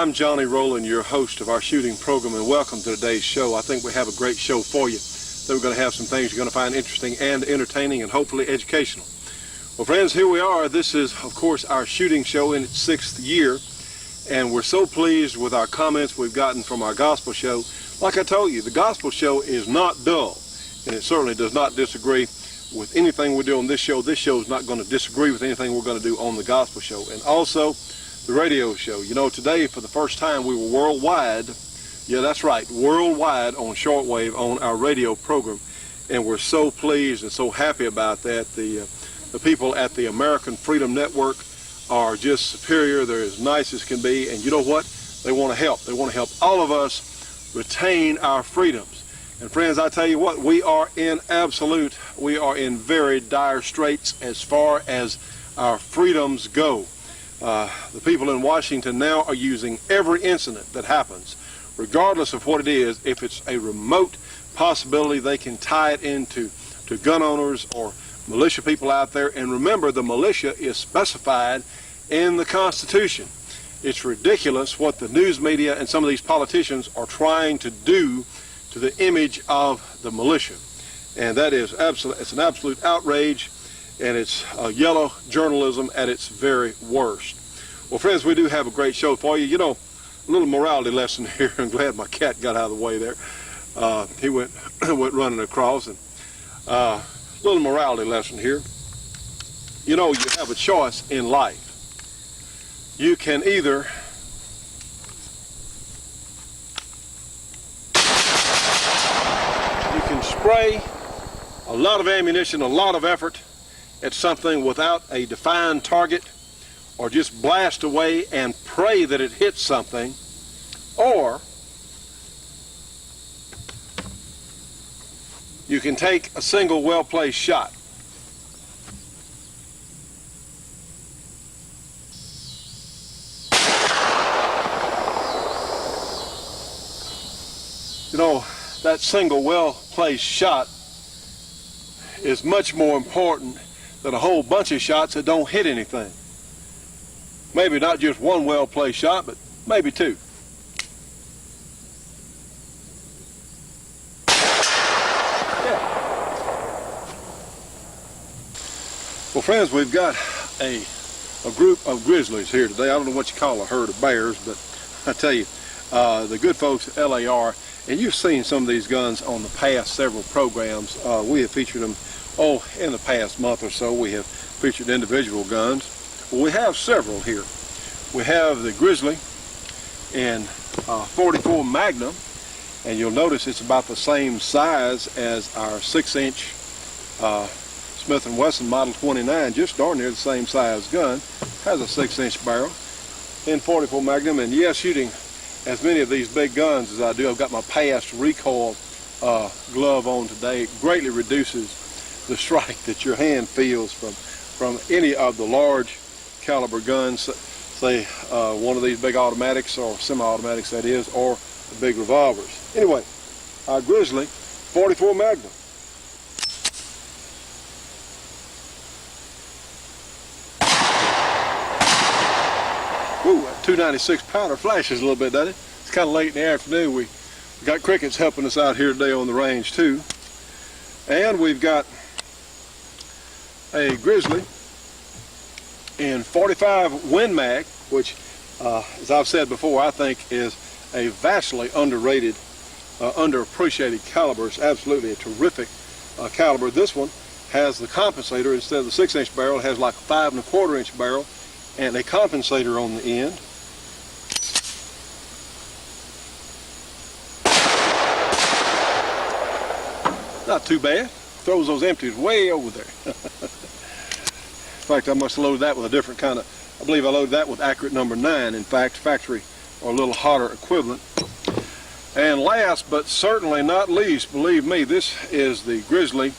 I'm Johnny Rowland, your host of our shooting program, and welcome to today's show. I think we have a great show for you. We're going to have some things you're going to find interesting and entertaining and hopefully educational. Well, friends, here we are. This is, of course, our shooting show in its 6th year, and we're so pleased with our comments we've gotten from our gospel show. Like I told you, the gospel show is not dull, and it certainly does not disagree with anything we do on this show. This show is not going to disagree with anything we're going to do on the gospel show. And also, the radio show. You know, today, for the first time, we were worldwide. Yeah, that's right, worldwide on shortwave on our radio program. And we're so pleased and so happy about that. The people at the American Freedom Network are just superior. They're as nice as can be. And you know what? They want to help. They want to help all of us retain our freedoms. And friends, I tell you what, we are in very dire straits as far as our freedoms go. The people in Washington now are using every incident that happens, regardless of what it is. If it's a remote possibility, they can tie it into gun owners or militia people out there. And remember, the militia is specified in the Constitution. It's ridiculous what the news media and some of these politicians are trying to do to the image of the militia. And that is it's an absolute outrage. And it's yellow journalism at its very worst. Well, friends, we do have a great show for you. You know, a little morality lesson here. I'm glad my cat got out of the way there. He went running across. And little morality lesson here. You know, you have a choice in life. You can either spray a lot of ammunition, a lot of effort at something without a defined target, or just blast away and pray that it hits something, or you can take a single well-placed shot. You know, that single well-placed shot is much more important than a whole bunch of shots that don't hit anything. Maybe not just one well-placed shot, but maybe two. Yeah. Well, friends, we've got a group of grizzlies here today. I don't know what you call a herd of bears, but I tell you, the good folks at LAR, and you've seen some of these guns on the past several programs. We have featured them in the past month or so. We have featured individual guns. Well, we have several here. We have the Grizzly in 44 Magnum, and you'll notice it's about the same size as our 6-inch Smith & Wesson Model 29, just darn near the same size gun. Has a 6-inch barrel in 44 Magnum, and yes, shooting as many of these big guns as I do. I've got my past recoil glove on today. It greatly reduces the strike that your hand feels from any of the large caliber guns, say one of these big automatics or semi-automatics, that is, or the big revolvers. Anyway, our Grizzly 44 Magnum. Ooh, that 296 powder flashes a little bit, doesn't it? It's kind of late in the afternoon. We got crickets helping us out here today on the range too. And we've got a Grizzly in 45 Win Mag, which, as I've said before, I think is a vastly underrated, underappreciated caliber. It's absolutely a terrific caliber. This one has the compensator. Instead of the 6-inch barrel, it has like a 5 1/4-inch barrel and a compensator on the end. Not too bad. Throws those empties way over there. In fact, I must have loaded that with a different kind of, I believe I loaded that with accurate number 9, in fact, factory or a little hotter equivalent. And last but certainly not least, believe me, this is the Grizzly,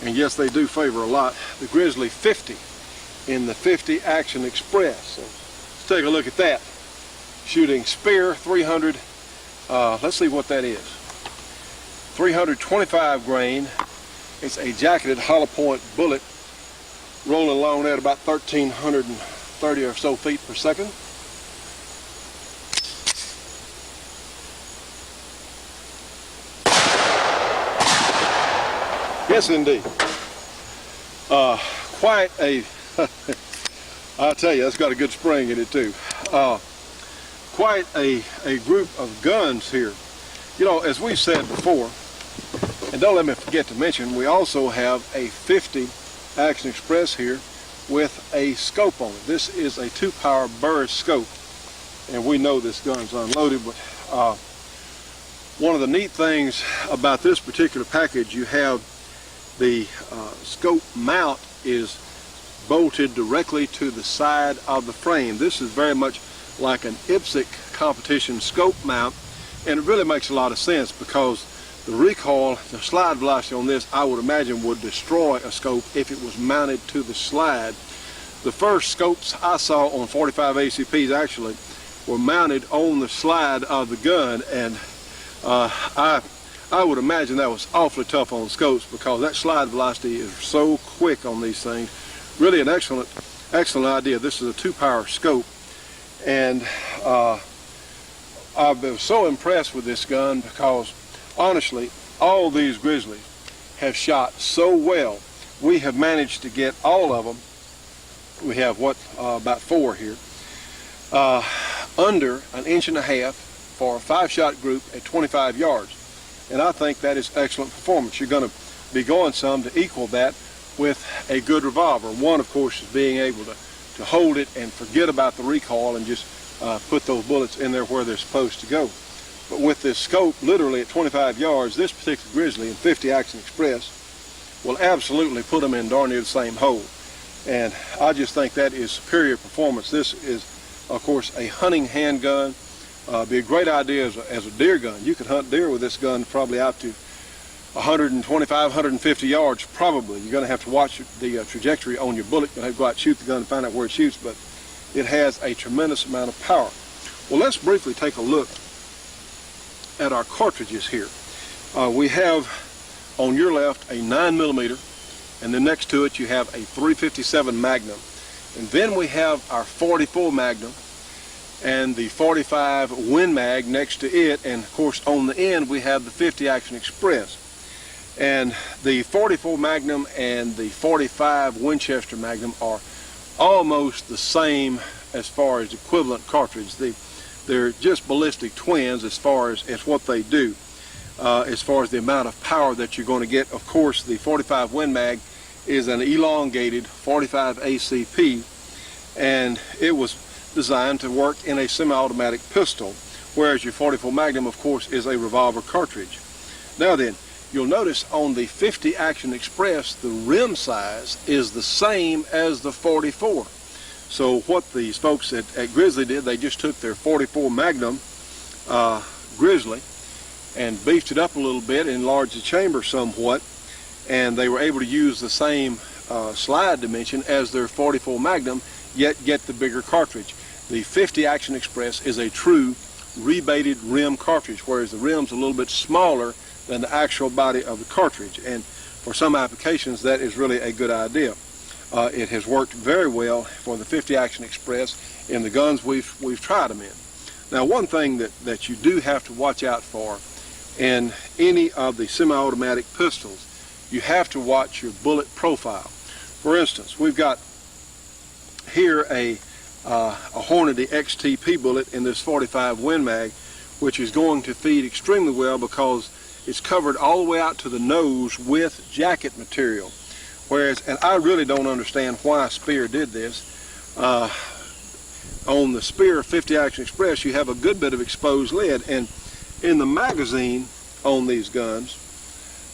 and yes, they do favor a lot, the Grizzly 50 in the 50 Action Express. So let's take a look at that. Shooting Spear 300, let's see what that is. 325 grain. It's a jacketed hollow point bullet, rolling along at about 1,330 or so feet per second. Yes, indeed. Quite a, I'll tell you, that's got a good spring in it too. Quite a group of guns here. You know, as we've said before, and don't let me forget to mention, we also have a 50 Action Express here with a scope on it. This is a 2-power burst scope, and we know this gun's unloaded, but one of the neat things about this particular package, you have the scope mount is bolted directly to the side of the frame. This is very much like an IPSC competition scope mount, and it really makes a lot of sense because the recoil, the slide velocity on this, I would imagine would destroy a scope if it was mounted to the slide. The first scopes I saw on 45 ACPs actually were mounted on the slide of the gun, and I would imagine that was awfully tough on scopes because that slide velocity is so quick on these things. Really an excellent idea. This is a 2-power scope, and I've been so impressed with this gun because honestly, all these Grizzlies have shot so well. We have managed to get all of them. We have about 4 here, under 1.5 inches for a 5-shot group at 25 yards. And I think that is excellent performance. You're going to be going some to equal that with a good revolver. One, of course, is being able to hold it and forget about the recoil and just put those bullets in there where they're supposed to go. But with this scope, literally at 25 yards, this particular Grizzly and 50 Action Express will absolutely put them in darn near the same hole. And I just think that is superior performance. This is, of course, a hunting handgun. Be a great idea as a deer gun. You could hunt deer with this gun probably out to 125, 150 yards probably. You're going to have to watch the trajectory on your bullet. You're going to have to go out and shoot the gun and find out where it shoots, but it has a tremendous amount of power. Well, let's briefly take a look at our cartridges here. We have on your left a 9mm, and then next to it you have a .357 Magnum. And then we have our .44 Magnum and the .45 Win Mag next to it, and of course on the end we have the 50 Action Express. And the .44 Magnum and the .45 Winchester Magnum are almost the same as far as equivalent cartridge. They're just ballistic twins as far as what they do, as far as the amount of power that you're going to get. Of course, the .45 Win Mag is an elongated 45 ACP, and it was designed to work in a semi-automatic pistol, whereas your .44 Magnum, of course, is a revolver cartridge. Now then, you'll notice on the 50 Action Express, the rim size is the same as the .44. So what these folks at Grizzly did, they just took their .44 Magnum Grizzly and beefed it up a little bit, enlarged the chamber somewhat, and they were able to use the same slide dimension as their .44 Magnum, yet get the bigger cartridge. The 50 Action Express is a true rebated rim cartridge, whereas the rim's a little bit smaller than the actual body of the cartridge, and for some applications that is really a good idea. It has worked very well for the 50 Action Express in the guns we've tried them in. Now, one thing that you do have to watch out for in any of the semi-automatic pistols, you have to watch your bullet profile. For instance, we've got here a Hornady XTP bullet in this .45 Win Mag, which is going to feed extremely well because it's covered all the way out to the nose with jacket material. Whereas, and I really don't understand why Speer did this, on the Speer 50 Action Express you have a good bit of exposed lead, and in the magazine on these guns,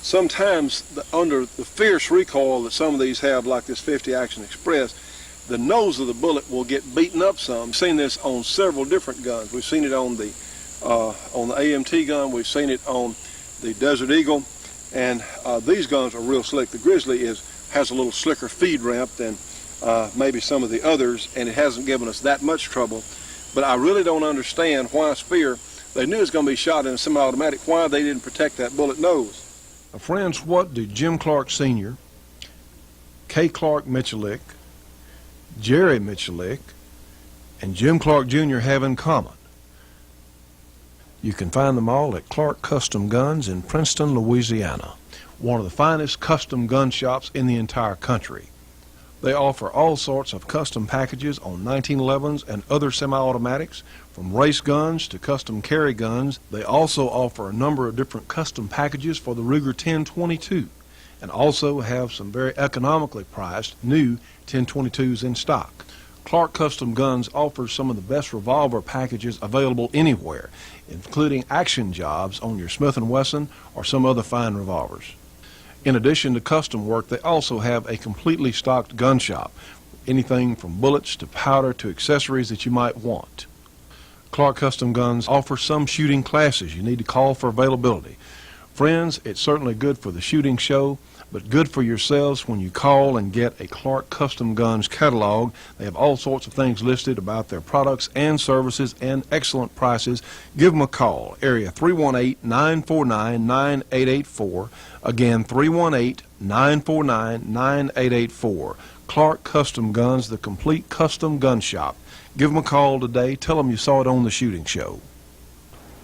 sometimes under the fierce recoil that some of these have, like this 50 Action Express, the nose of the bullet will get beaten up some. We've seen this on several different guns. We've seen it on the AMT gun, we've seen it on the Desert Eagle, and these guns are real slick. The Grizzly has a little slicker feed ramp than maybe some of the others, and it hasn't given us that much trouble. But I really don't understand why Speer, they knew it was going to be shot in a semi-automatic, why they didn't protect that bullet nose. Friends, what do Jim Clark Sr., K. Clark Michalik, Jerry Michalik, and Jim Clark Jr. have in common? You can find them all at Clark Custom Guns in Princeton, Louisiana, one of the finest custom gun shops in the entire country. They offer all sorts of custom packages on 1911s and other semi-automatics, from race guns to custom carry guns. They also offer a number of different custom packages for the Ruger 1022, and also have some very economically priced new 1022s in stock. Clark Custom Guns offers some of the best revolver packages available anywhere, including action jobs on your Smith & Wesson or some other fine revolvers. In addition to custom work, they also have a completely stocked gun shop, anything from bullets to powder to accessories that you might want. Clark Custom Guns offers some shooting classes. You need to call for availability. Friends, it's certainly good for the shooting show, but good for yourselves when you call and get a Clark Custom Guns catalog. They have all sorts of things listed about their products and services and excellent prices. Give them a call. Area 318-949-9884. Again, 318-949-9884. Clark Custom Guns, the complete custom gun shop. Give them a call today. Tell them you saw it on the shooting show.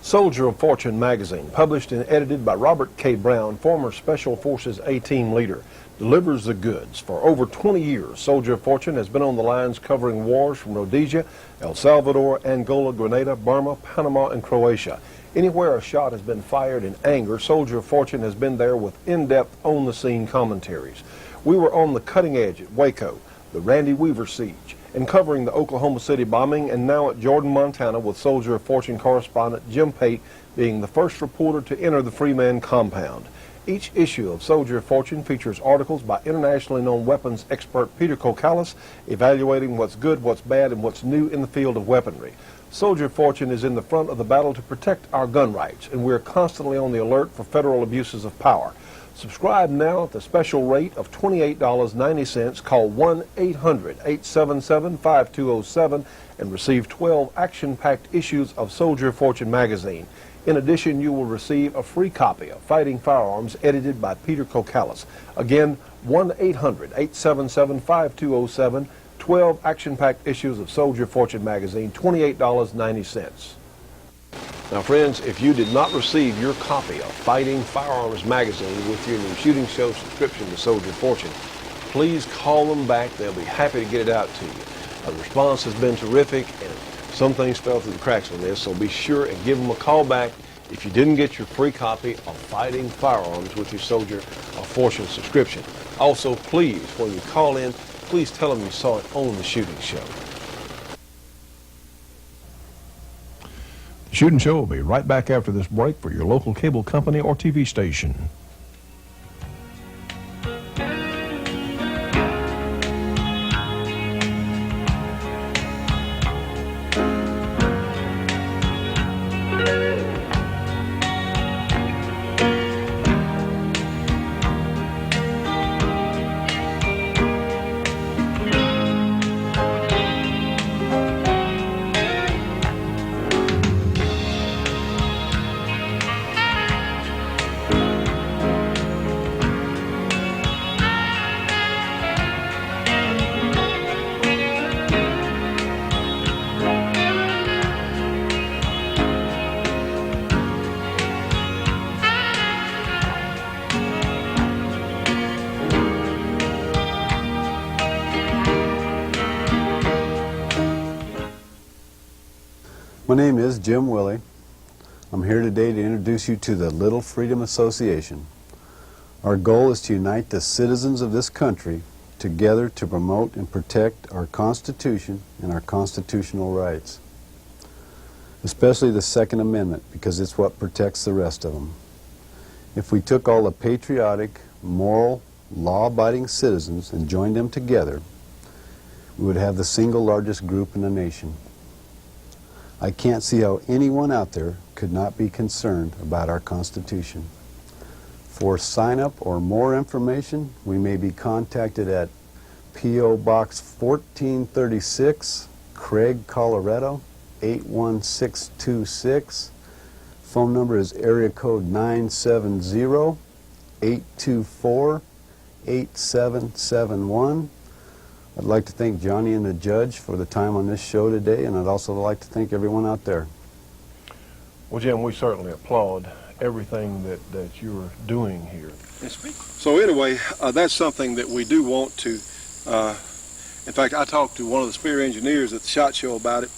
Soldier of Fortune magazine, published and edited by Robert K. Brown, former Special Forces A-Team leader, delivers the goods. For over 20 years, Soldier of Fortune has been on the lines covering wars from Rhodesia, El Salvador, Angola, Grenada, Burma, Panama, and Croatia. Anywhere a shot has been fired in anger, Soldier of Fortune has been there with in-depth, on-the-scene commentaries. We were on the cutting edge at Waco, the Randy Weaver siege, and covering the Oklahoma City bombing, and now at Jordan, Montana, with Soldier of Fortune correspondent Jim Pate being the first reporter to enter the Freeman compound. Each issue of Soldier of Fortune features articles by internationally known weapons expert Peter Kokalis, evaluating what's good, what's bad, and what's new in the field of weaponry. Soldier of Fortune is in the front of the battle to protect our gun rights, and we're constantly on the alert for federal abuses of power. Subscribe now at the special rate of $28.90. Call 1-800-877-5207 and receive 12 action-packed issues of Soldier of Fortune magazine. In addition, you will receive a free copy of Fighting Firearms, edited by Peter Kokalis. Again, 1-800-877-5207, 12 action-packed issues of Soldier of Fortune magazine, $28.90. Now, friends, if you did not receive your copy of Fighting Firearms magazine with your new shooting show subscription to Soldier of Fortune, please call them back. They'll be happy to get it out to you. The response has been terrific, and some things fell through the cracks on this, so be sure and give them a call back if you didn't get your free copy of Fighting Firearms with your Soldier of Fortune subscription. Also, please, when you call in, please tell them you saw it on the shooting show. The Shooting Show will be right back after this break for your local cable company or TV station. My name is Jim Willey. I'm here today to introduce you to the Little Freedom Association. Our goal is to unite the citizens of this country together to promote and protect our Constitution and our constitutional rights, especially the Second Amendment, because it's what protects the rest of them. If we took all the patriotic, moral, law-abiding citizens and joined them together, we would have the single largest group in the nation. I can't see how anyone out there could not be concerned about our Constitution. For sign-up or more information, we may be contacted at P.O. Box 1436, Craig, Colorado, 81626. Phone number is area code 970-824-8771. I'd like to thank Johnny and the judge for the time on this show today, and I'd also like to thank everyone out there. Well, Jim, we certainly applaud everything that you're doing here. So anyway, that's something that we do want to, in fact, I talked to one of the spear engineers at the SHOT Show about it,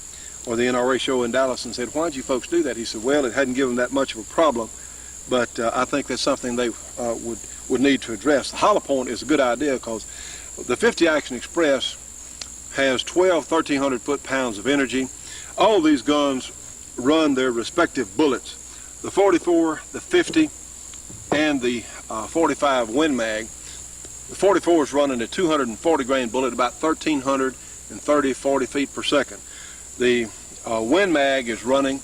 or the NRA show in Dallas, and said, why did you folks do that? He said, well, it hadn't given that much of a problem, but I think that's something they would need to address. The hollow point is a good idea because the 50 Action Express has 1,300 foot-pounds of energy. All these guns run their respective bullets. The 44, the 50, and the 45 Win Mag. The 44 is running a 240 grain bullet, about 1,340 feet per second. The Win Mag is running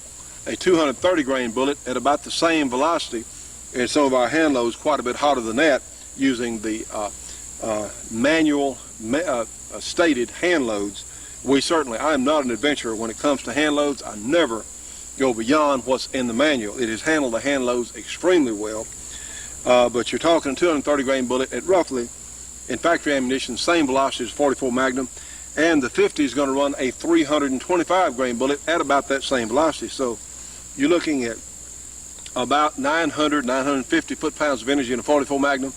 a 230 grain bullet at about the same velocity, and some of our hand loads quite a bit hotter than that, using the manual stated hand loads. I am not an adventurer when it comes to hand loads. I never go beyond what's in the manual. It has handled the hand loads extremely well, but you're talking a 230 grain bullet at roughly, in factory ammunition, same velocity as 44 Magnum, and the 50 is going to run a 325 grain bullet at about that same velocity. So you're looking at about 950 foot-pounds of energy in a 44 Magnum,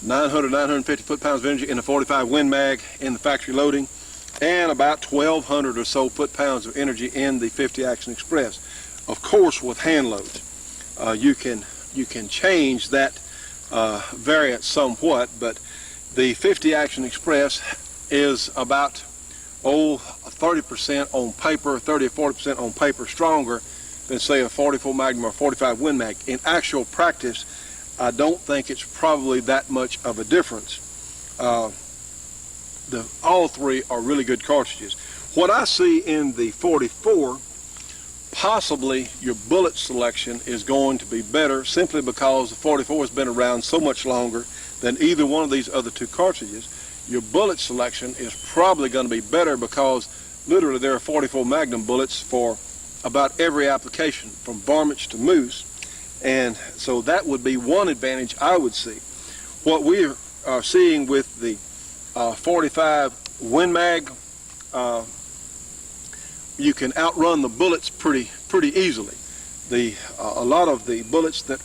950 foot-pounds of energy in a 45 Win Mag in the factory loading, and about 1,200 or so foot-pounds of energy in the 50 Action Express. Of course, with hand loads, you can change that variance somewhat, but the 50 Action Express is about 30% on paper, 30 or 40% on paper stronger than, say, a 44 Magnum or 45 Win Mag. In actual practice, I don't think it's probably that much of a difference. All three are really good cartridges. What I see in the 44, possibly your bullet selection is going to be better simply because the 44 has been around so much longer than either one of these other two cartridges. Your bullet selection is probably going to be better because literally there are 44 Magnum bullets for about every application, from varmints to moose, and so that would be one advantage I would see. What we are seeing with the 45 Win Mag, you can outrun the bullets pretty easily. A lot of the bullets that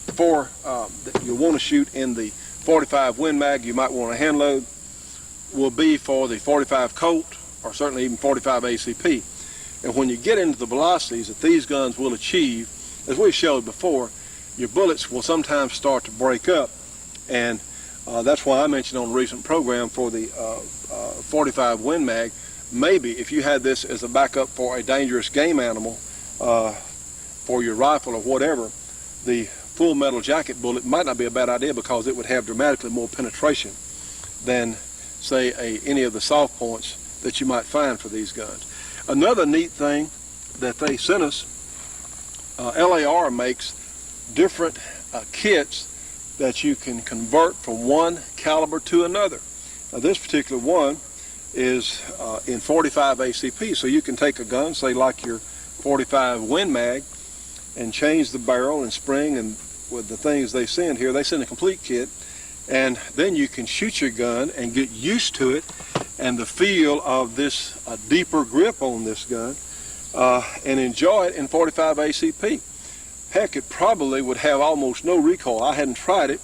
you want to shoot in the 45 Win Mag, you might want to hand load, will be for the 45 Colt or certainly even 45 ACP. And when you get into the velocities that these guns will achieve, as we showed before, your bullets will sometimes start to break up, and that's why I mentioned on a recent program for the 45 Win Mag, maybe if you had this as a backup for a dangerous game animal, for your rifle or whatever, the full metal jacket bullet might not be a bad idea because it would have dramatically more penetration than, say, any of the soft points that you might find for these guns. Another neat thing that they sent us, LAR makes different kits that you can convert from one caliber to another. Now, this particular one is in 45 ACP, so you can take a gun, say like your 45 Win Mag, and change the barrel and spring, and with the things they send here, they send a complete kit, and then you can shoot your gun and get used to it and the feel of this deeper grip on this gun, and enjoy it in 45 ACP. Heck, it probably would have almost no recoil. I hadn't tried it,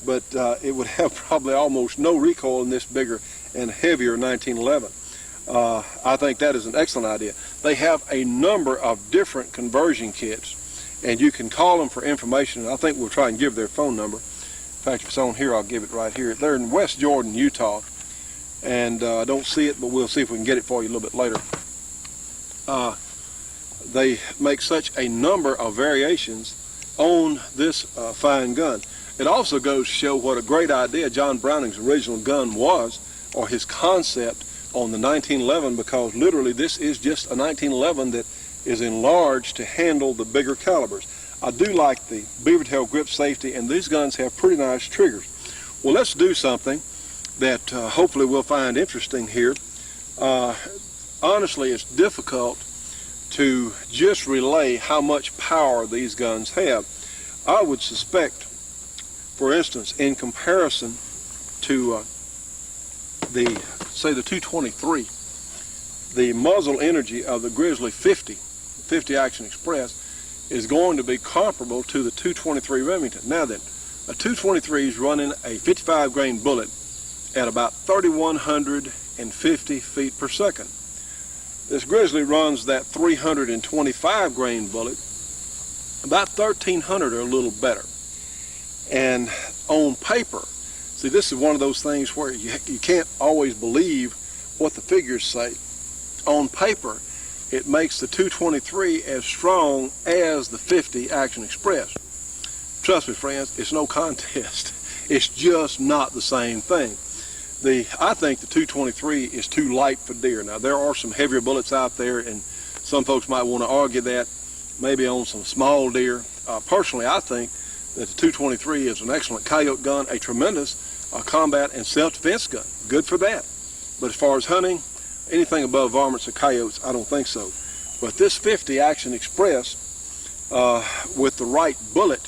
but it would have probably almost no recoil in this bigger and heavier 1911. I think that is an excellent idea. They have a number of different conversion kits, and you can call them for information. I think we'll try and give their phone number. In fact, if it's on here, I'll give it right here. They're in West Jordan, Utah, and I don't see it, but we'll see if we can get it for you a little bit later. They make such a number of variations on this fine gun. It also goes to show what a great idea John Browning's original gun was, or his concept on the 1911, because literally this is just a 1911 that is enlarged to handle the bigger calibers. I do like the beaver tail grip safety, and these guns have pretty nice triggers. Well, let's do something that hopefully we'll find interesting here. Honestly, it's difficult to just relay how much power these guns have. I would suspect, for instance, in comparison to the 223, the muzzle energy of the Grizzly 50 Action Express is going to be comparable to the 223 Remington. Now then, a 223 is running a 55 grain bullet at about 3,150 feet per second. This Grizzly runs that 325 grain bullet about 1,300 or a little better. And on paper, see, this is one of those things where you can't always believe what the figures say. On paper, it makes the 223 as strong as the 50 Action Express. Trust me, friends, it's no contest. It's just not the same thing. I think the 223 is too light for deer. Now, there are some heavier bullets out there, and some folks might want to argue that, maybe on some small deer. Personally, I think that the 223 is an excellent coyote gun, a tremendous combat and self-defense gun. Good for that. But as far as hunting, anything above varmints or coyotes, I don't think so. But this 50 Action Express, with the right bullet,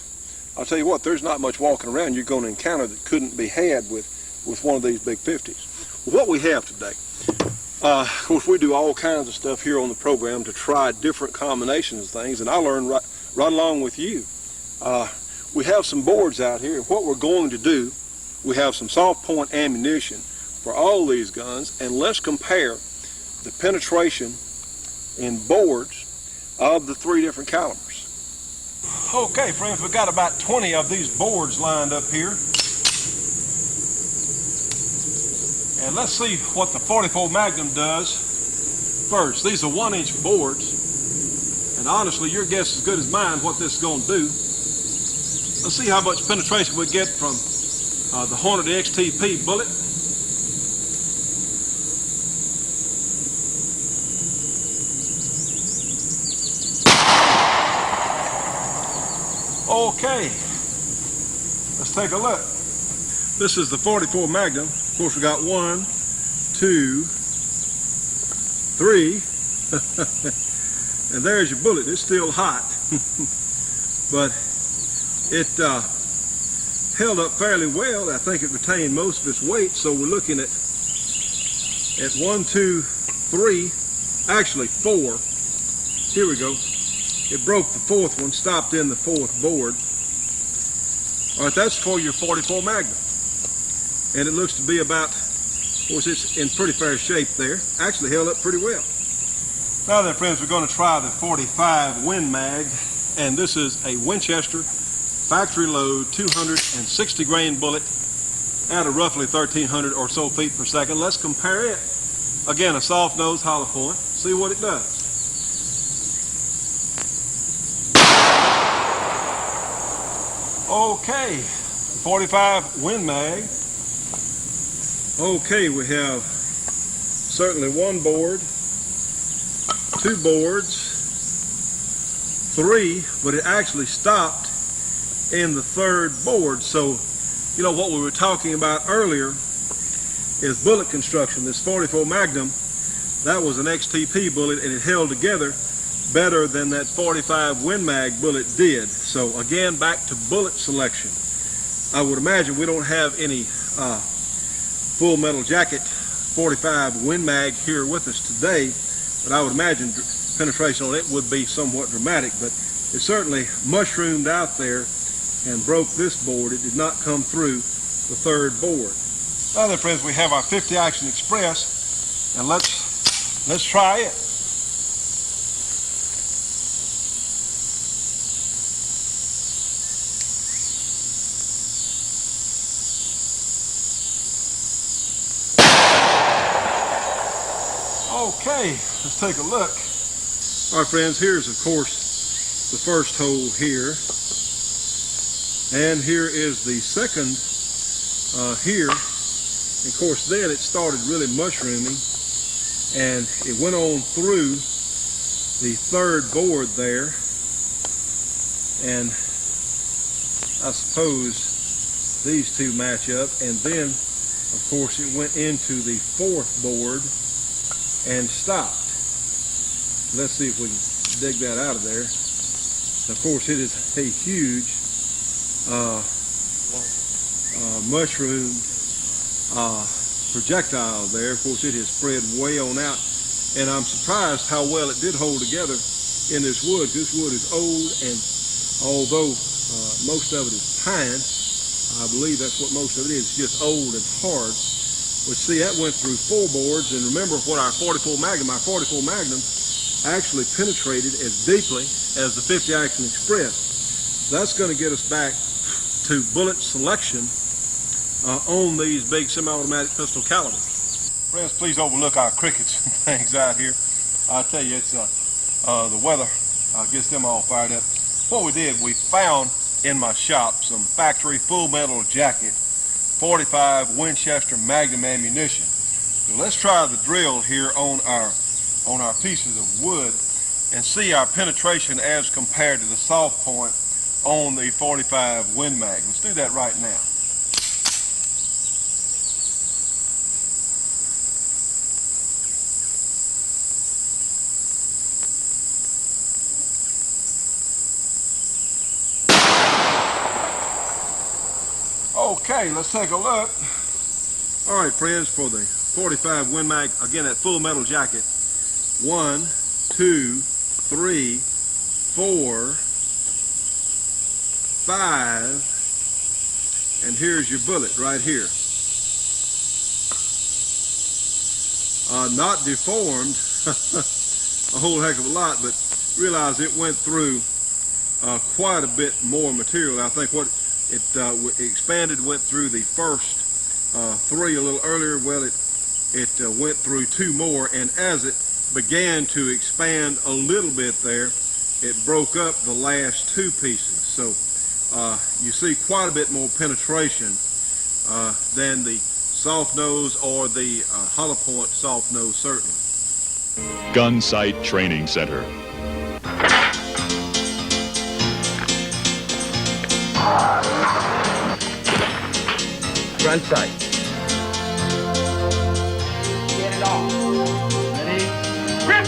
I'll tell you what, there's not much walking around you're going to encounter that couldn't be had with one of these big 50s. Well, what we have today, of course, we do all kinds of stuff here on the program to try different combinations of things, and I learned right along with you. We have some boards out here, and what we're going to do, we have some soft point ammunition for all these guns, and let's compare the penetration in boards of the three different calibers. Okay, friends, we've got about 20 of these boards lined up here. And let's see what the 44 Magnum does first. These are 1-inch boards, and honestly, your guess is as good as mine what this is going to do. Let's see how much penetration we get from the Hornet XTP bullet. Okay, let's take a look. This is the 44 Magnum. Of course, we got 1, 2, 3, and there's your bullet. It's still hot, but it held up fairly well. I think it retained most of its weight, so we're looking at 1, 2, 3, actually 4. Here we go. It broke the fourth one, stopped in the fourth board. All right, that's for your 44 Magnum. And it looks to be about, of course, it's in pretty fair shape there. Actually held up pretty well. Now then, friends, we're going to try the 45 Win Mag. And this is a Winchester factory load 260 grain bullet at a roughly 1,300 or so feet per second. Let's compare it. Again, a soft nose hollow point. See what it does. Okay, 45 Win Mag. Okay, we have certainly 1 board, 2 boards, 3, but it actually stopped in the 3rd board. So, you know, what we were talking about earlier is bullet construction. This 44 Magnum, that was an XTP bullet, and it held together better than that 45 Win Mag bullet did. So again, back to bullet selection. I would imagine we don't have any Full Metal Jacket 45 Win Mag here with us today, but I would imagine penetration on it would be somewhat dramatic, but it certainly mushroomed out there and broke this board. It did not come through the 3rd board. Now then, friends, we have our 50 Action Express, and let's try it. Okay, let's take a look. All right, friends, here's, of course, the first hole here. And here is the second here. And of course, then it started really mushrooming. And it went on through the 3rd board there. And I suppose these two match up. And then, of course, it went into the 4th board and stopped. Let's see if we can dig that out of there. Of course, it is a huge mushroom projectile there. Of course, it has spread way on out, and I'm surprised how well it did hold together in this wood. This wood is old, and although most of it is pine, I believe that's what most of it is, just old and hard. But see, that went through 4 boards, and remember what our 44 Magnum actually penetrated as deeply as the 50 Action Express. That's going to get us back to bullet selection on these big semi-automatic pistol calibers. Friends, please overlook our crickets and things out here. I tell you, it's the weather gets them all fired up. What we did, we found in my shop some factory full metal jacket 45 Winchester Magnum ammunition. So let's try the drill here on our pieces of wood and see our penetration as compared to the soft point on the 45 Win Mag. Let's do that right now. Okay, let's take a look. All right, friends, for the 45 Win Mag, again, that full metal jacket. 1, 2, 3, 4, 5, and here's your bullet right here. Not deformed a whole heck of a lot, but realize it went through quite a bit more material. I think what it expanded, went through the first 3 a little earlier. Well, it went through 2 more, and as it began to expand a little bit there, it broke up the last 2 pieces. So you see quite a bit more penetration than the soft nose or the hollow point soft nose, certainly. Gun Sight Training Center. Front sight. Get it off. Ready? Grip!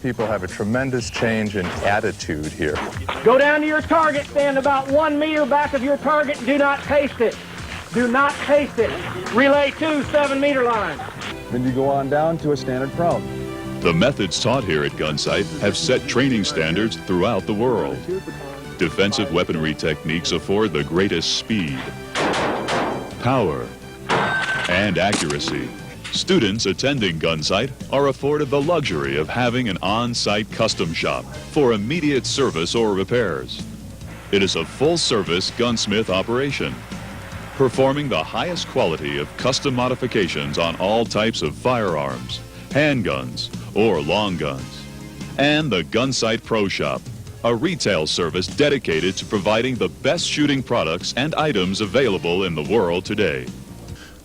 People have a tremendous change in attitude here. Go down to your target, stand about 1 meter back of your target, do not taste it. Do not taste it. Relay 2, 7-meter line. Then you go on down to a standard probe. The methods taught here at Gun Sight have set training standards throughout the world. Defensive weaponry techniques afford the greatest speed, power, and accuracy. Students attending Gun Sight are afforded the luxury of having an on-site custom shop for immediate service or repairs. It is a full-service gunsmith operation, performing the highest quality of custom modifications on all types of firearms, handguns, or long guns. And the Gun Sight Pro Shop, a retail service dedicated to providing the best shooting products and items available in the world today.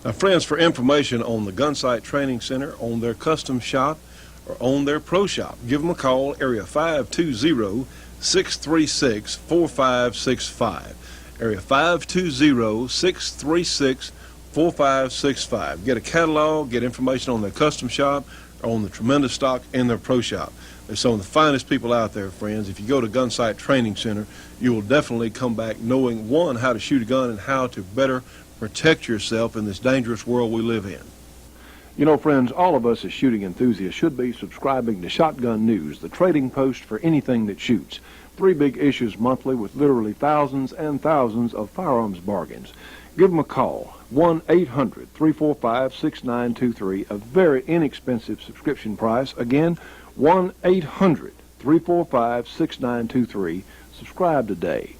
Now, friends, for information on the Gun Sight Training Center, on their custom shop, or on their pro shop, give them a call, area 520-636-4565. Area 520-636-4565. Get a catalog, get information on their custom shop, or on the tremendous stock in their pro shop. They're some of the finest people out there, friends. If you go to Gun Sight Training Center, you will definitely come back knowing, 1, how to shoot a gun and how to better protect yourself in this dangerous world we live in. You know, friends, all of us as shooting enthusiasts should be subscribing to Shotgun News, the trading post for anything that shoots. 3 big issues monthly with literally thousands and thousands of firearms bargains. Give them a call, 1-800-345-6923, a very inexpensive subscription price. Again, 1-800-345-6923. Subscribe today.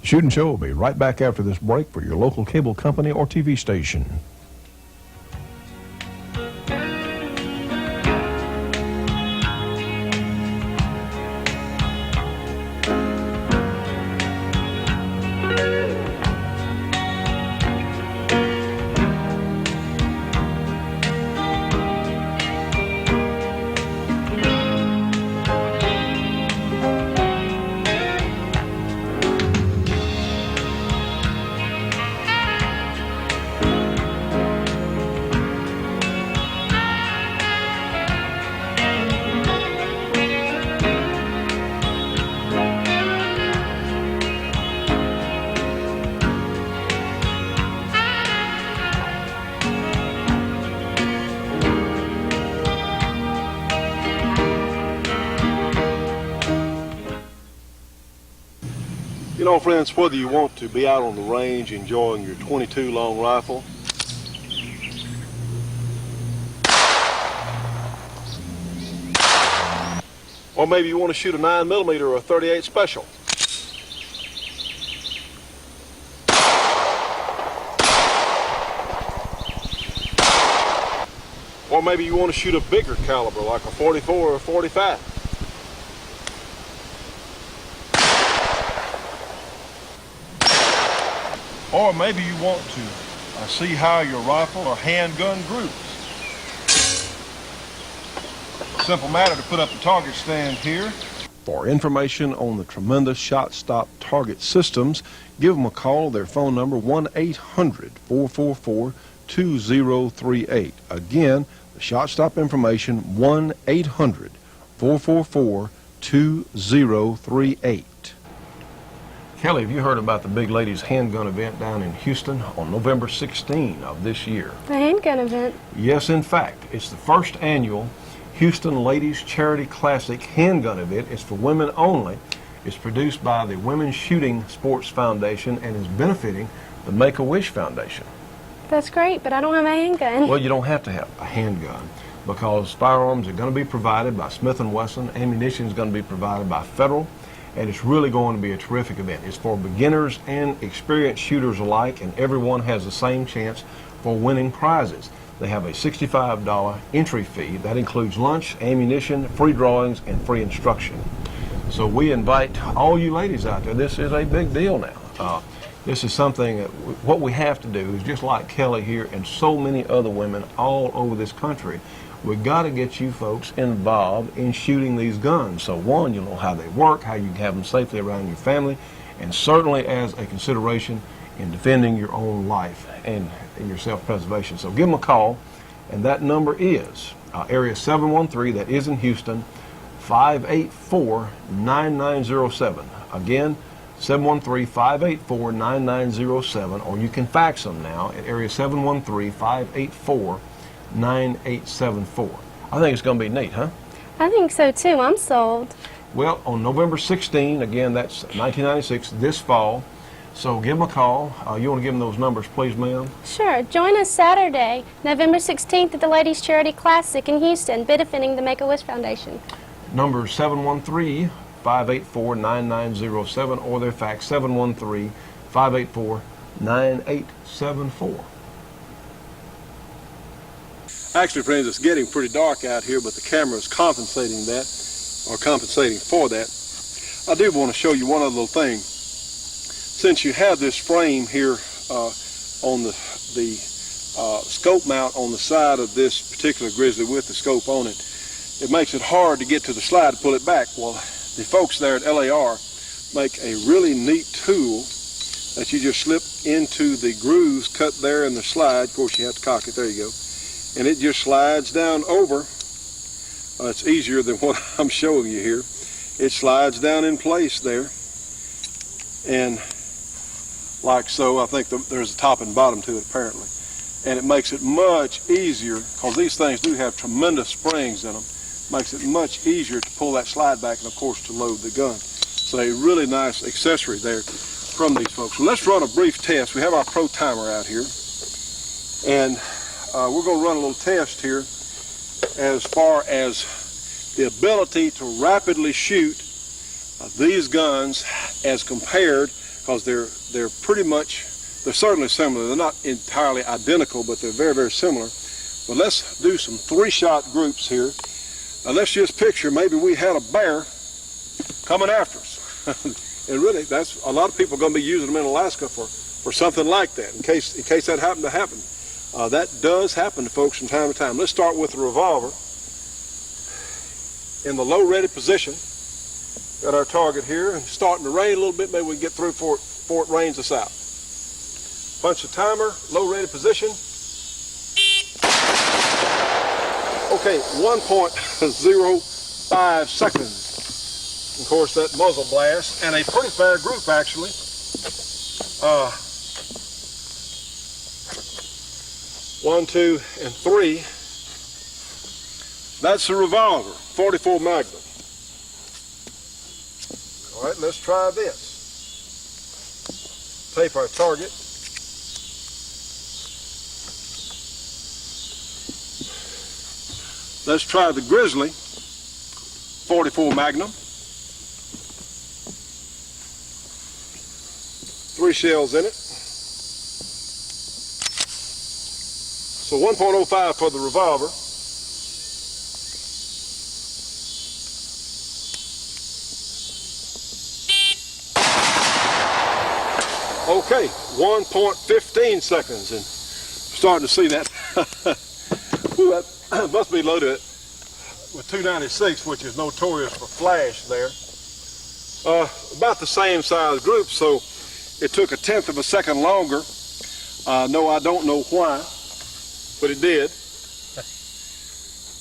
The Shootin' Show will be right back after this break for your local cable company or TV station. You know, friends, whether you want to be out on the range enjoying your .22 long rifle, or maybe you want to shoot a 9mm or a .38 special, or maybe you want to shoot a bigger caliber like a .44 or a .45. Or maybe you want to see how your rifle or handgun groups. Simple matter to put up the target stand here. For information on the tremendous shot stop target systems, give them a call. Their phone number 1-800-444-2038. Again, the shot stop information 1-800-444-2038. Kelly, have you heard about the big ladies handgun event down in Houston on November 16 of this year? The handgun event? Yes, in fact. It's the first annual Houston Ladies Charity Classic handgun event. It's for women only. It's produced by the Women's Shooting Sports Foundation and is benefiting the Make-A-Wish Foundation. That's great, but I don't have a handgun. Well, you don't have to have a handgun because firearms are going to be provided by Smith & Wesson. Ammunition is going to be provided by Federal. And it's really going to be a terrific event. It's for beginners and experienced shooters alike, and everyone has the same chance for winning prizes. They have a $65 entry fee. That includes lunch, ammunition, free drawings, and free instruction. So we invite all you ladies out there. This is a big deal now. This is something that what we have to do is just like Kelly here and so many other women all over this country. We've got to get you folks involved in shooting these guns. So one, you'll know how they work, how you can have them safely around your family, and certainly as a consideration in defending your own life and your self-preservation. So give them a call, and that number is area 713, that is in Houston, 584-9907. Again, 713-584-9907, or you can fax them now at area 713-584-9874. I think it's going to be neat, huh? I think so too. I'm sold. Well, on November 16, again, that's 1996, this fall. So give them a call. You want to give them those numbers, please, ma'am? Sure. Join us Saturday, November 16th at the Ladies Charity Classic in Houston, benefiting the Make-A-Wish Foundation. Number 713-584-9907, or their fax 713-584-9874. Actually, friends, it's getting pretty dark out here, but the camera is compensating for that. I do want to show you one other little thing. Since you have this frame here on the scope mount on the side of this particular Grizzly with the scope on it, it makes it hard to get to the slide to pull it back. Well, the folks there at LAR make a really neat tool that you just slip into the grooves cut there in the slide. Of course, you have to cock it. There you go. And it just slides down over. It's easier than what I'm showing you here. It slides down in place there. And like so, I think there's a top and bottom to it apparently. And it makes it much easier, because these things do have tremendous springs in them, makes it much easier to pull that slide back and of course to load the gun. So a really nice accessory there from these folks. So let's run a brief test. We have our Pro Timer out here. And we're going to run a little test here as far as the ability to rapidly shoot these guns as compared, because they're certainly similar. They're not entirely identical, but they're very, very similar. But let's do some 3-shot groups here. Now let's just picture maybe we had a bear coming after us. And really, that's a lot of people are going to be using them in Alaska for something like that, in case that happened to happen. That does happen to folks from time to time. Let's start with the revolver. In the low ready position, got our target here, and starting to rain a little bit, maybe we can get through before it rains us out. Punch the timer, low ready position. Okay, 1.05 seconds. Of course, that muzzle blast, and a pretty fair group actually. 1, 2, and 3. That's the revolver, 44 Magnum. All right, let's try this. tape our target. Let's try the Grizzly 44 Magnum. 3 shells in it. So 1.05 for the revolver. Okay, 1.15 seconds, and starting to see that. Ooh, that must be loaded with 296, which is notorious for flash there. About the same size group, so it took 1/10 of a second longer. No, I don't know why, but it did.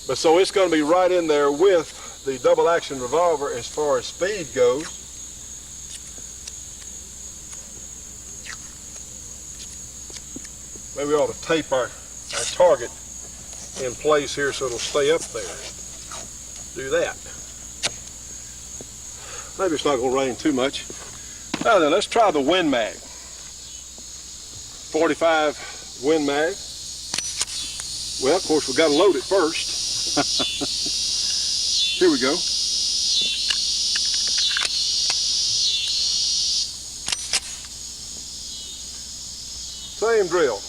But so it's going to be right in there with the double action revolver as far as speed goes. Maybe we ought to tape our target in place here so it'll stay up there. Do that. Maybe it's not going to rain too much. Now then, let's try the Win Mag. 45 Win Mag. Well, of course, we've got to load it first. Here we go. Same drill.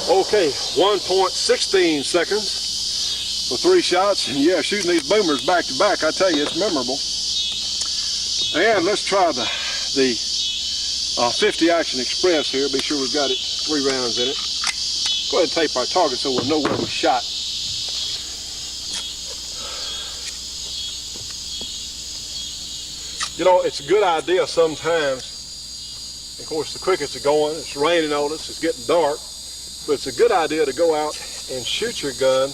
Okay, 1.16 seconds for 3 shots. And yeah, shooting these boomers back to back, I tell you, it's memorable. And let's try the 50 Action Express here. Be sure we've got it 3 rounds in it. Go ahead and tape our target so we'll know where we shot. You know, it's a good idea sometimes. Of course, the crickets are going, it's raining on us, it's getting dark. But it's a good idea to go out and shoot your gun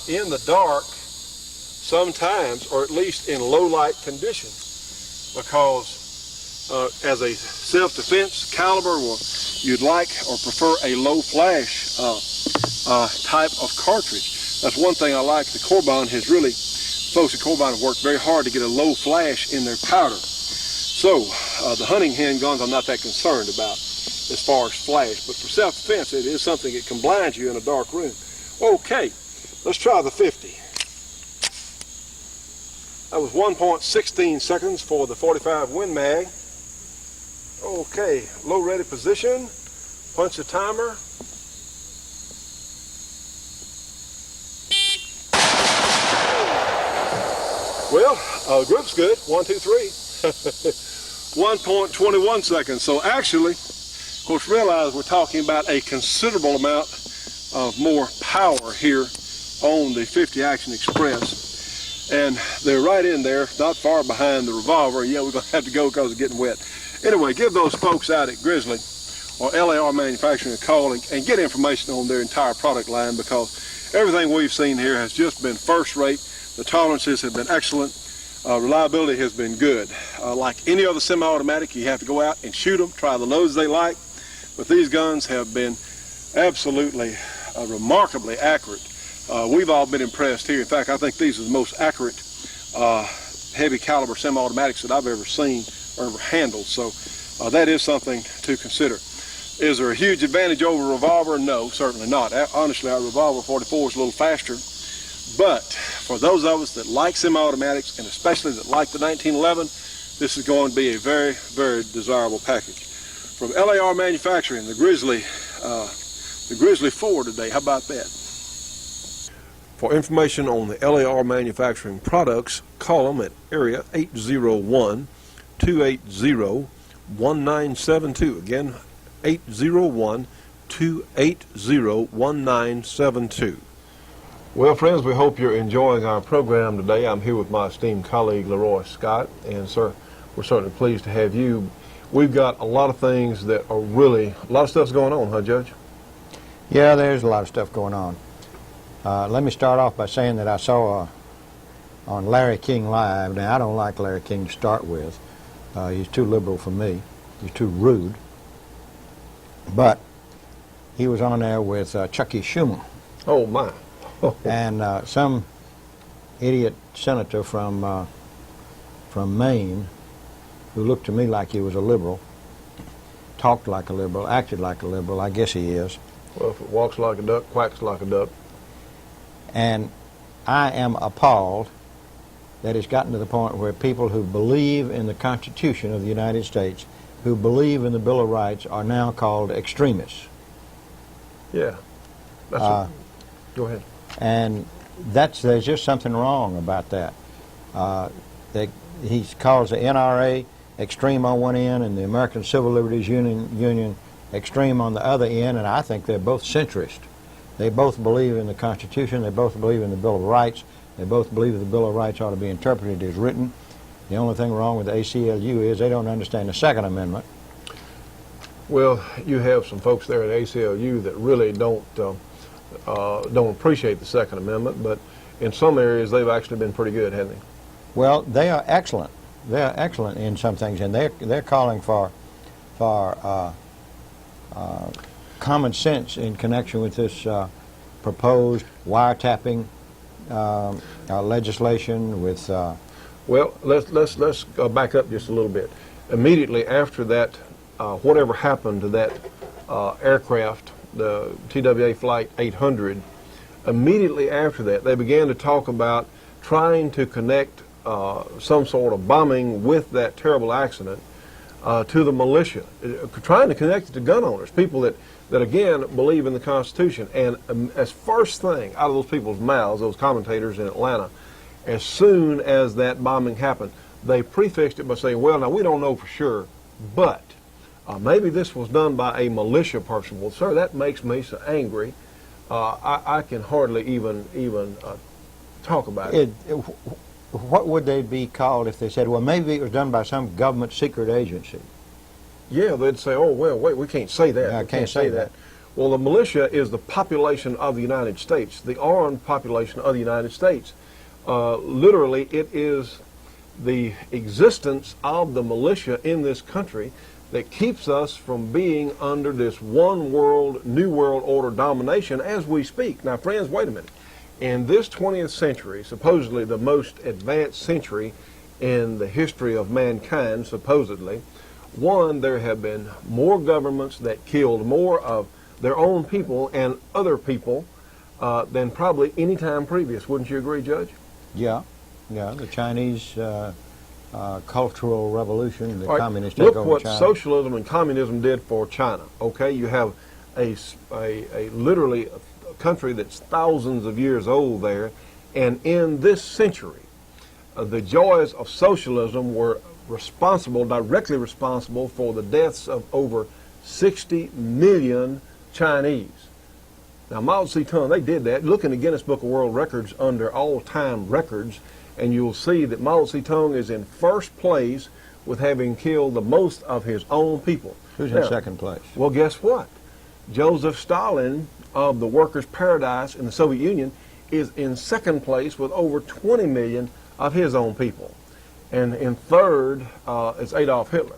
in the dark sometimes, or at least in low light conditions, because as a self-defense caliber, you'd like or prefer a low flash type of cartridge. That's one thing I like. The Corbin has really, folks at Corbin have worked very hard to get a low flash in their powder. So the hunting handguns I'm not that concerned about as far as flash, but for self-defense it is something that can blind you in a dark room. Okay, let's try the 50. That was 1.16 seconds for the 45 Win Mag. Okay, low ready position, punch the timer. Well, group's good, 1, 2, 3. 1.21 seconds, so actually, of course, realize we're talking about a considerable amount of more power here on the 50 Action Express. And they're right in there, not far behind the revolver. Yeah, we're going to have to go because it's getting wet. Anyway, give those folks out at Grizzly or LAR Manufacturing a call and get information on their entire product line, because everything we've seen here has just been first rate. The tolerances have been excellent. Reliability has been good. Like any other semi-automatic, you have to go out and shoot them, try the loads they like. But these guns have been absolutely remarkably accurate. We've all been impressed here. In fact, I think these are the most accurate heavy caliber semi-automatics that I've ever seen or ever handled. So that is something to consider. Is there a huge advantage over a revolver? No, certainly not. Honestly, our revolver 44 is a little faster. But for those of us that like semi-automatics, and especially that like the 1911, this is going to be a very, very desirable package. From LAR Manufacturing, the Grizzly 4 today. How about that? For information on the LAR Manufacturing products, call them at area 801-280-1972. Again, 801-280-1972. Well, friends, we hope you're enjoying our program today. I'm here with my esteemed colleague, Leroy Scott, and sir, we're certainly pleased to have you. We've got a lot of things that are really, a lot of stuff's going on, huh, Judge? Yeah, there's a lot of stuff going on. Let me start off by saying that I saw on Larry King Live. Now, I don't like Larry King to start with. He's too liberal for me. He's too rude. But he was on there with Chucky Schumer. Oh, my. And some idiot senator from Maine, who looked to me like he was a liberal, talked like a liberal, acted like a liberal. I guess he is. Well, if it walks like a duck, quacks like a duck. And I am appalled that it's gotten to the point where people who believe in the Constitution of the United States, who believe in the Bill of Rights, are now called extremists. Yeah. Go ahead. And there's just something wrong about that. He calls the NRA extreme on one end and the American Civil Liberties Union extreme on the other end, and I think they're both centrist. They both believe in the Constitution, they both believe in the Bill of Rights, they both believe that the Bill of Rights ought to be interpreted as written. The only thing wrong with the ACLU is they don't understand the Second Amendment. Well, you have some folks there at ACLU that really don't appreciate the Second Amendment, but in some areas they've actually been pretty good, haven't they? Well, they are excellent. They are excellent in some things, and they're calling for common sense in connection with this proposed wiretapping legislation. With well, let's back up just a little bit. Immediately after that, whatever happened to that aircraft, the TWA Flight 800, immediately after that, they began to talk about trying to connect some sort of bombing with that terrible accident to the militia, trying to connect it to gun owners, people that again believe in the Constitution. And as first thing out of those people's mouths, those commentators in Atlanta, as soon as that bombing happened, they prefixed it by saying, well, now we don't know for sure, but maybe this was done by a militia person. Well, sir, that makes me so angry. I can hardly even talk about it. What would they be called if they said, well, maybe it was done by some government secret agency? Yeah, they'd say, oh, well, wait, we can't say that. Yeah, I can't say that. Well, the militia is the population of the United States, the armed population of the United States. Literally, it is the existence of the militia in this country that keeps us from being under this one world, new world order domination as we speak. Now, friends, wait a minute. In this 20th century, supposedly the most advanced century in the history of mankind, supposedly, one, there have been more governments that killed more of their own people and other people than probably any time previous. Wouldn't you agree, Judge? Yeah, the Chinese Cultural Revolution, the right, communist look takeover what China. socialism and communism did for China. Okay, you have a literally a country that's thousands of years old there, and in this century, the joys of socialism were directly responsible for the deaths of over 60 million Chinese. Now, Mao Zedong, they did that. Look in the Guinness Book of World Records under all-time records, and you'll see that Mao Zedong is in first place with having killed the most of his own people. Who's in second place? Well, guess what? Joseph Stalin of the Workers' Paradise in the Soviet Union is in second place with over 20 million of his own people. And in third is Adolf Hitler.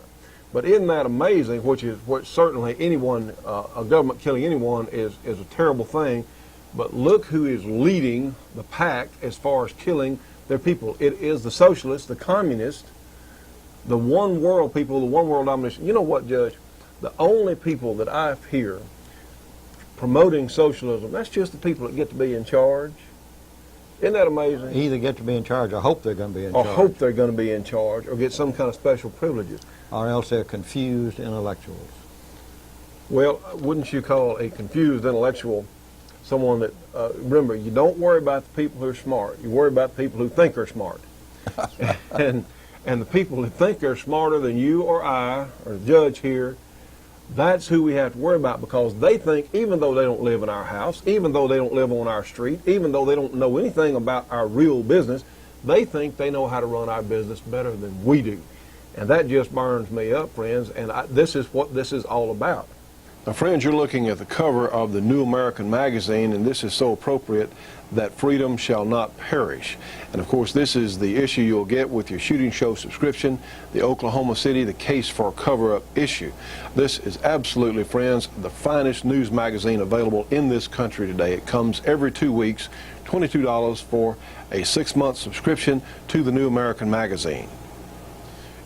But isn't that amazing, which certainly anyone, a government killing anyone is a terrible thing, but look who is leading the pack as far as killing their people. It is the socialists, the communists, the one world people, the one world domination. You know what, Judge? The only people that I hear promoting socialism, that's just the people that get to be in charge. Isn't that amazing? Either get to be in charge or hope they're going to be in charge. Or hope they're going to be in charge or get some kind of special privileges. Or else they're confused intellectuals. Well, wouldn't you call a confused intellectual someone that, remember, you don't worry about the people who are smart. You worry about the people who think they're smart. and the people who think they're smarter than you or I or the judge here, that's who we have to worry about, because they think, even though they don't live in our house, even though they don't live on our street, even though they don't know anything about our real business, they think they know how to run our business better than we do. And that just burns me up, friends, and this is what this is all about. Now, friends, you're looking at the cover of the New American Magazine, and this is so appropriate, that freedom shall not perish. And of course, this is the issue you'll get with your shooting show subscription, the Oklahoma City, the Case for Cover-Up issue. This is absolutely, friends, the finest news magazine available in this country today. It comes every 2 weeks, $22 for a 6-month subscription to the New American Magazine.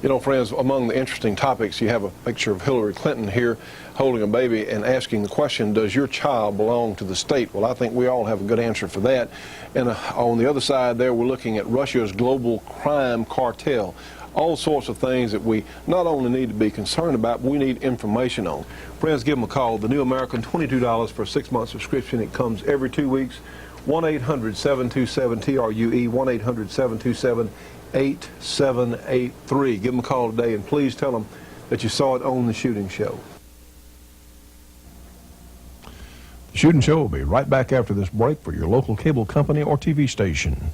You know, friends, among the interesting topics, you have a picture of Hillary Clinton here holding a baby and asking the question, does your child belong to the state? Well, I think we all have a good answer for that. And on the other side there, we're looking at Russia's global crime cartel. All sorts of things that we not only need to be concerned about, but we need information on. Friends, give them a call. The New American, $22 for a 6-month subscription. It comes every 2 weeks. 1-800-727-TRUE, 1-800-727-8783. Give them a call today, and please tell them that you saw it on the shooting show. The Shooting Show will be right back after this break for your local cable company or TV station.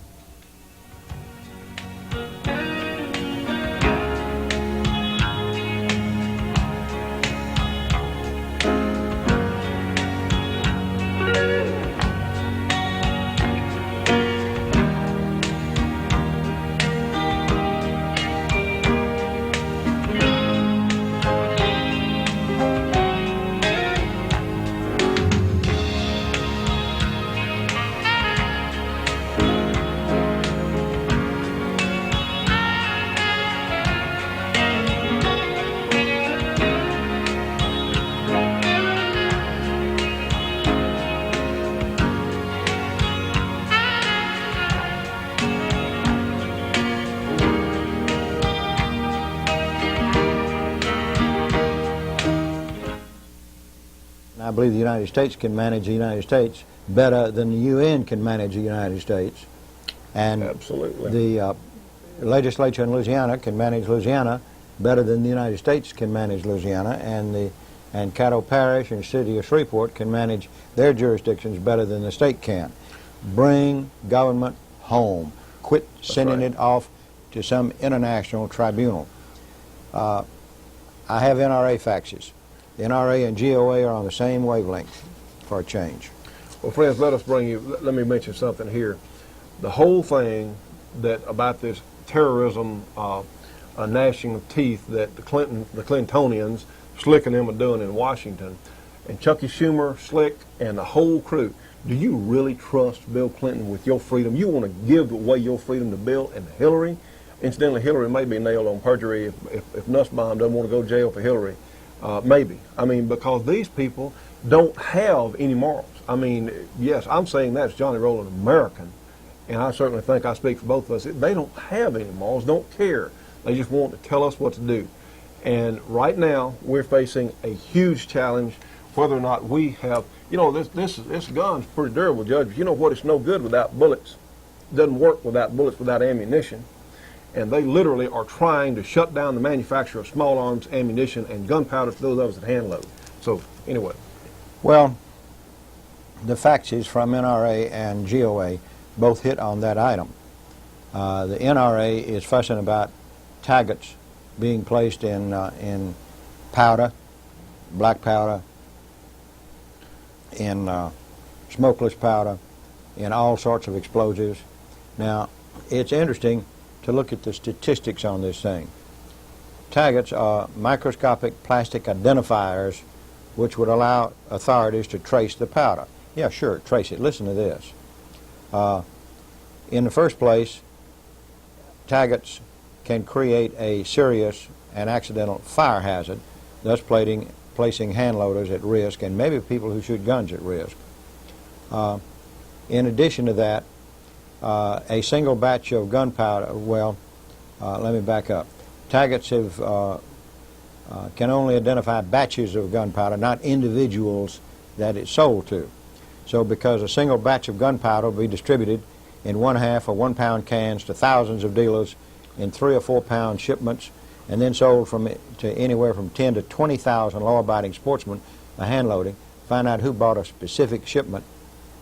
I believe the United States can manage the United States better than the UN can manage the United States. And absolutely, the legislature in Louisiana can manage Louisiana better than the United States can manage Louisiana, and Caddo Parish and City of Shreveport can manage their jurisdictions better than the state can. Bring government home. Quit sending it off to some international tribunal. I have NRA faxes. The NRA and GOA are on the same wavelength for a change. Well, friends, let me mention something here. The whole thing about this terrorism, gnashing of teeth that the Clintonians, Slick and them are doing in Washington, and Chucky Schumer, Slick, and the whole crew, do you really trust Bill Clinton with your freedom? You want to give away your freedom to Bill and Hillary? Incidentally, Hillary may be nailed on perjury if Nussbaum doesn't want to go to jail for Hillary. Maybe. I mean, because these people don't have any morals. I mean, yes, I'm saying that's Johnny Rowland American, and I certainly think I speak for both of us. They don't have any morals, don't care. They just want to tell us what to do. And right now, we're facing a huge challenge, whether or not we have, you know, this gun's pretty durable, Judge. You know what? It's no good without bullets. It doesn't work without bullets, without ammunition. And they literally are trying to shut down the manufacture of small arms, ammunition, and gunpowder for those of us that hand load. So, anyway. Well, the faxes from NRA and GOA both hit on that item. The NRA is fussing about targets being placed in powder, black powder, in smokeless powder, in all sorts of explosives. Now, it's interesting to look at the statistics on this thing. Targets are microscopic plastic identifiers which would allow authorities to trace the powder. Yeah, sure, trace it. Listen to this. In the first place, targets can create a serious and accidental fire hazard, thus placing hand loaders at risk and maybe people who shoot guns at risk. In addition to that, a single batch of gunpowder, let me back up. Targets can only identify batches of gunpowder, not individuals that it's sold to. So because a single batch of gunpowder will be distributed in 1/2 or 1 pound cans to thousands of dealers in 3 or 4 pound shipments, and then sold to anywhere from 10 to 20,000 law-abiding sportsmen for hand loading, find out who bought a specific shipment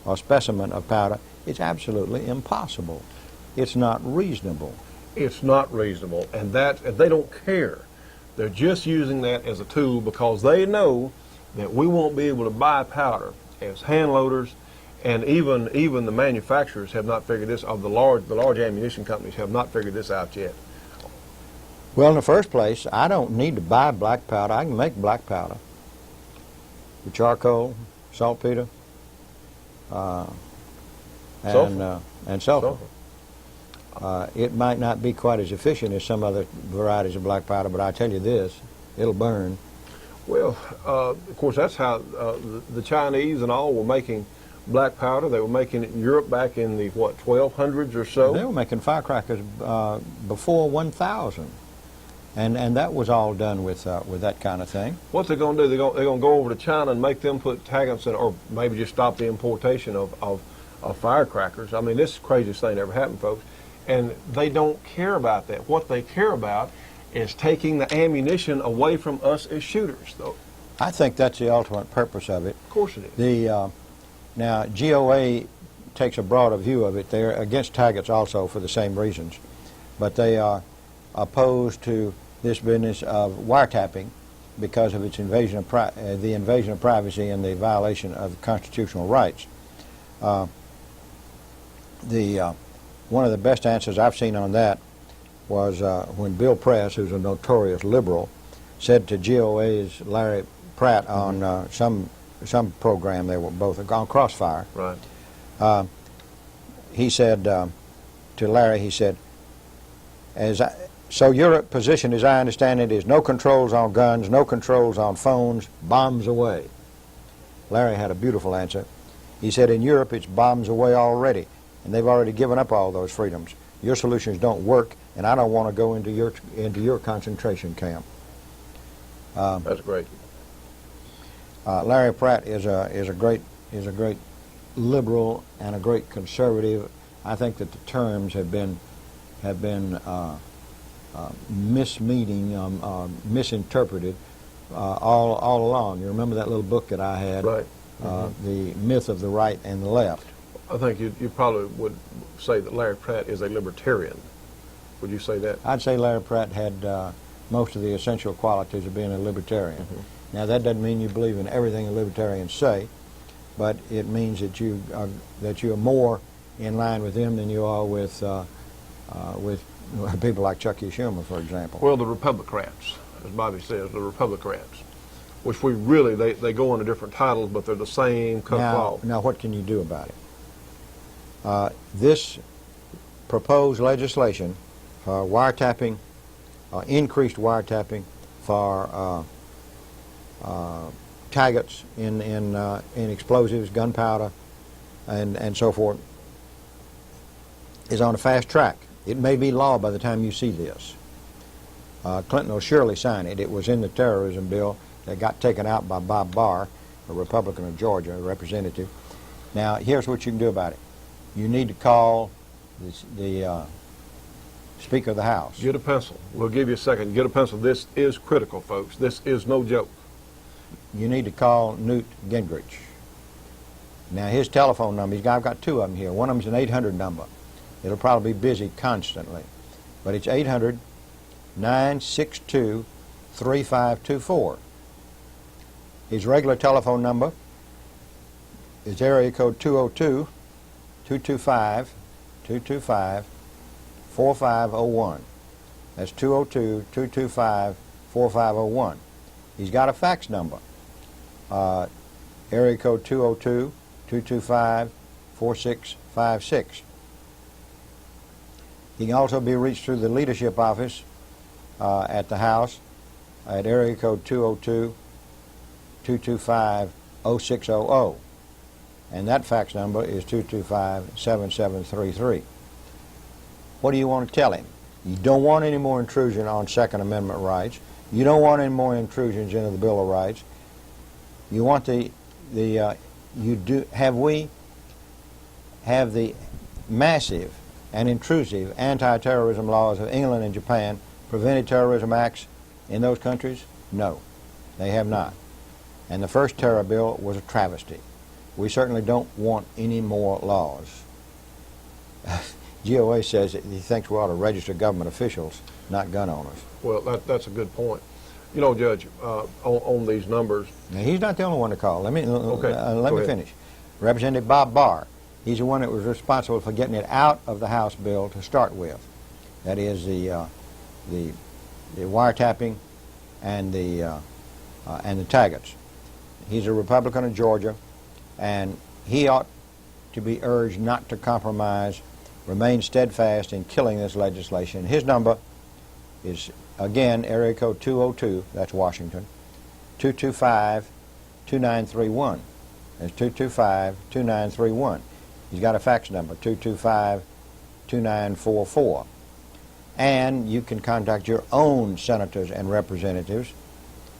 or specimen of powder, it's absolutely impossible. It's not reasonable. It's not reasonable, and they don't care. They're just using that as a tool because they know that we won't be able to buy powder as hand loaders, and even the manufacturers have not figured this. Of the large ammunition companies have not figured this out yet. Well, in the first place, I don't need to buy black powder. I can make black powder with charcoal, saltpeter, and sulfur. It might not be quite as efficient as some other varieties of black powder, but I tell you this, it'll burn. Well, of course, that's how the Chinese and all were making black powder. They were making it in Europe back in the, 1200s or so? They were making firecrackers before 1000. And that was all done with that kind of thing. What's they going to do? They're going to go over to China and make them put taggants in, or maybe just stop the importation of firecrackers. I mean, this is the craziest thing that ever happened, folks. And they don't care about that. What they care about is taking the ammunition away from us as shooters, though. I think that's the ultimate purpose of it. Of course it is. Now, GOA takes a broader view of it. They're against taggants also for the same reasons. But they are opposed to this business of wiretapping because of its invasion of the invasion of privacy and the violation of constitutional rights. One of the best answers I've seen on that was when Bill Press, who's a notorious liberal, said to GOA's Larry Pratt on some program, they were both on Crossfire. Right. He said to Larry, he said, so your position, as I understand it, is no controls on guns, no controls on phones, bombs away. Larry had a beautiful answer. He said, in Europe, it's bombs away already, and they've already given up all those freedoms. Your solutions don't work, and I don't want to go into your concentration camp. That's great. Larry Pratt is a great liberal and a great conservative. I think that the terms have been misinterpreted all along. You remember that little book that I had, right? The Myth of the Right and the Left. I think you probably would say that Larry Pratt is a libertarian. Would you say that? I'd say Larry Pratt had most of the essential qualities of being a libertarian. Now, that doesn't mean you believe in everything the libertarians say, but it means that you are more in line with them than you are with people like Chuck E. Schumer, for example. Well, the Republicrats, as Bobby says, the Republicrats, which we really, they go under different titles, but they're the same cut cloth. Now, what can you do about it? This proposed legislation, wiretapping, increased wiretapping for taggants in explosives, gunpowder, and so forth, is on a fast track. It may be law by the time you see this. Clinton will surely sign it. It was in the terrorism bill that got taken out by Bob Barr, a Republican of Georgia, a representative. Now, here's what you can do about it. You need to call the Speaker of the House. Get a pencil. We'll give you a second. Get a pencil. This is critical, folks. This is no joke. You need to call Newt Gingrich. Now, his telephone number, I've got two of them here. One of them's an 800 number. It'll probably be busy constantly. But it's 800-962-3524. His regular telephone number is area code 202-225-4501. That's 202-225-4501. He's got a fax number, area code 202-225-4656. He can also be reached through the leadership office at the House at area code 202-225-0600. And that fax number is 225-7733. What do you want to tell him? You don't want any more intrusion on Second Amendment rights. You don't want any more intrusions into the Bill of Rights. You want we have the massive and intrusive anti-terrorism laws of England and Japan prevented terrorism acts in those countries? No, they have not. And the first terror bill was a travesty. We certainly don't want any more laws. GOA says that he thinks we ought to register government officials, not gun owners. Well, that's a good point. You know, Judge, on these numbers. Now, he's not the only one to call. Let me Go ahead. finish. Representative Bob Barr, he's the one that was responsible for getting it out of the House bill to start with. That is the wiretapping and the taggets. He's a Republican of Georgia, and he ought to be urged not to compromise, remain steadfast in killing this legislation. His number is, again, area code 202, that's Washington, 225-2931. That's 225-2931. He's got a fax number, 225-2944. And you can contact your own senators and representatives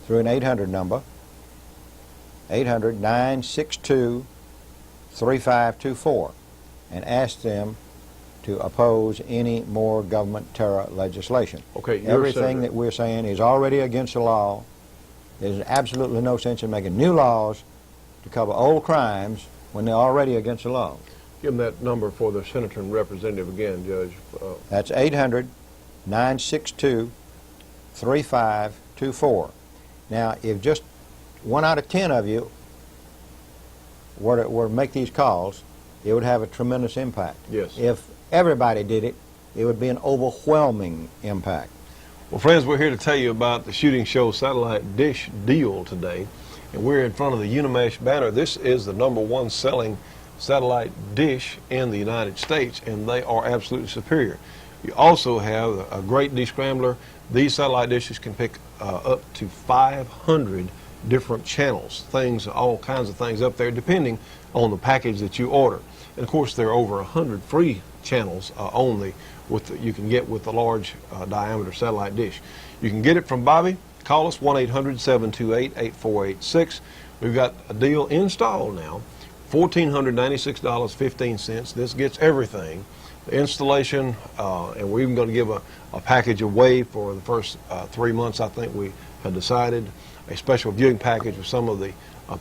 through an 800 number, 800-962-3524, and ask them to oppose any more government terror legislation. Okay, everything that we're saying is already against the law. There's absolutely no sense in making new laws to cover old crimes when they're already against the law. Give them that number for the senator and representative again, Judge. That's 800-962-3524. Now, if just 1 out of 10 of you were to make these calls, it would have a tremendous impact. Yes. If everybody did it, it would be an overwhelming impact. Well, friends, we're here to tell you about the Shooting Show satellite dish deal today, and we're in front of the Unimesh banner. This is the #1 selling satellite dish in the United States, and they are absolutely superior. You also have a great descrambler. These satellite dishes can pick up to 500 different channels, all kinds of things up there, depending on the package that you order. And of course, there are over 100 free channels you can get with the large diameter satellite dish. You can get it from Bobby. Call us 1-800-728-8486. We've got a deal installed now, $1,496.15. This gets everything. The installation, and we're even going to give a package away for the first 3 months. I think we had decided a special viewing package with some of the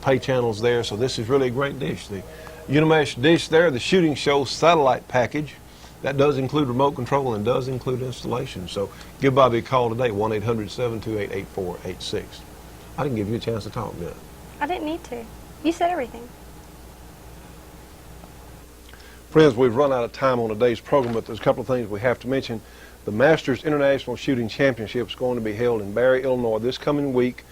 pay channels there. So this is really a great dish. The Unimesh dish there, the Shooting Show satellite package, that does include remote control and does include installation. So give Bobby a call today, 1-800-728-8486. I didn't give you a chance to talk, did I? I didn't need to. You said everything. Friends, we've run out of time on today's program, but there's a couple of things we have to mention. The Masters International Shooting Championship is going to be held in Barry, Illinois this coming week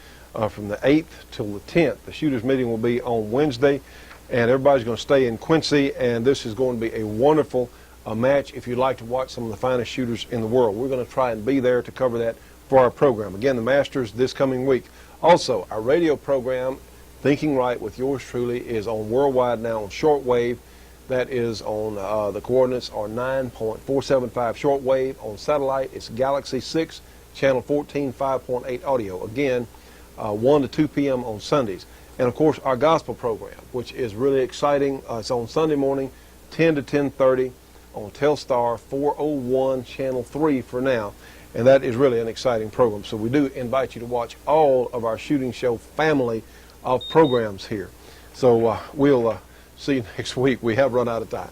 from the 8th till the 10th. The shooters meeting will be on Wednesday, and everybody's going to stay in Quincy, and this is going to be a wonderful match if you'd like to watch some of the finest shooters in the world. We're going to try and be there to cover that for our program. Again, the Masters this coming week. Also, our radio program, Thinking Right with yours truly, is on worldwide now on shortwave. That is on, the coordinates are 9.475 shortwave. On satellite, it's Galaxy 6, channel 14, 5.8 audio. Again, 1 to 2 p.m. on Sundays. And of course, our gospel program, which is really exciting. It's on Sunday morning, 10 to 10:30 on Telstar 401, channel 3 for now. And that is really an exciting program. So we do invite you to watch all of our Shooting Show family of programs here. So we'll see you next week. We have run out of time.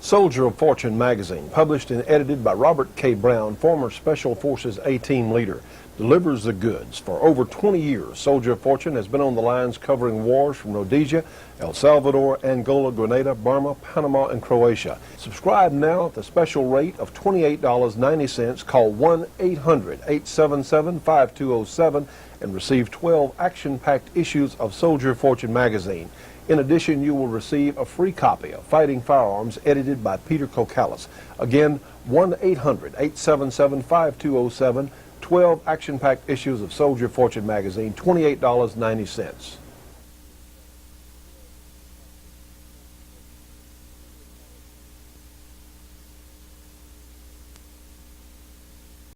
Soldier of Fortune magazine, published and edited by Robert K. Brown, former Special Forces A-Team leader, delivers the goods. For over 20 years, Soldier of Fortune has been on the lines covering wars from Rhodesia, El Salvador, Angola, Grenada, Burma, Panama, and Croatia. Subscribe now at the special rate of $28.90. Call 1-800-877-5207 and receive 12 action-packed issues of Soldier of Fortune magazine. In addition, you will receive a free copy of Fighting Firearms, edited by Peter Kokalis. Again, 1-800-877-5207, 12 action-packed issues of Soldier of Fortune magazine, $28.90.